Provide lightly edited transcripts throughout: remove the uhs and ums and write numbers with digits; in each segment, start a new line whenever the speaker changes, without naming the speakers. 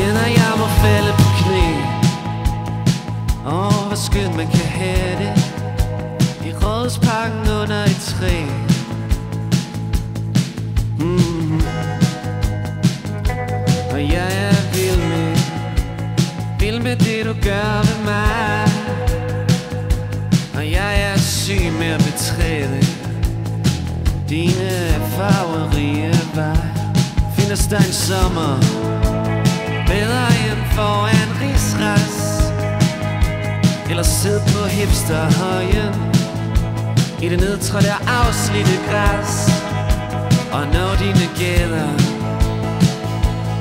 Kender jeg må falde på knæ. Hvor skønt man kan have det i Rådsparken under et træ. Og jeg er vild med det du gør ved mig. Og jeg er syg med at betræde dine farverige vej. Findes der en sommer bedre end foran Rigsrets, eller sid på hipsterhøjen i det nedtrådte afslidte græs. Og når dine gader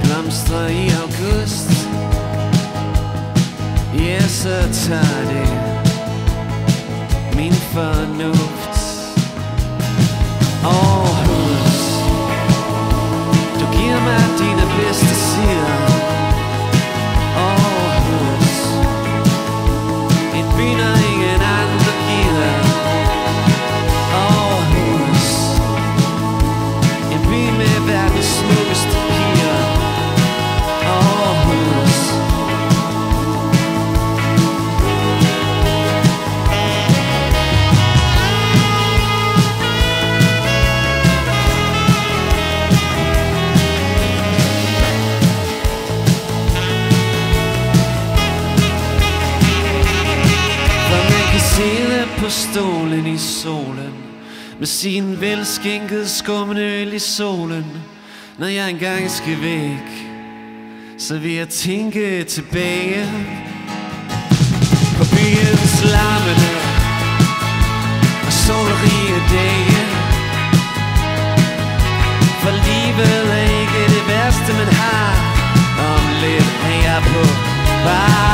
blomstrer i august, ja, så tager det min fornuft. Aarhus, du giver mig dine bedste sider. Aarhus, en by, når ingen andre gider. Aarhus, en by med verdens smukkeste piger. Aarhus, sidde på stolen i solen med sin velskænkede skummende øl i solen. Når jeg engang skal væk, så vil jeg tænke tilbage på byens larmende og solrige dage. For livet er ikke det værste man har. Om lidt er jeg på bar.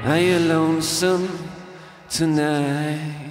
Are you lonesome tonight?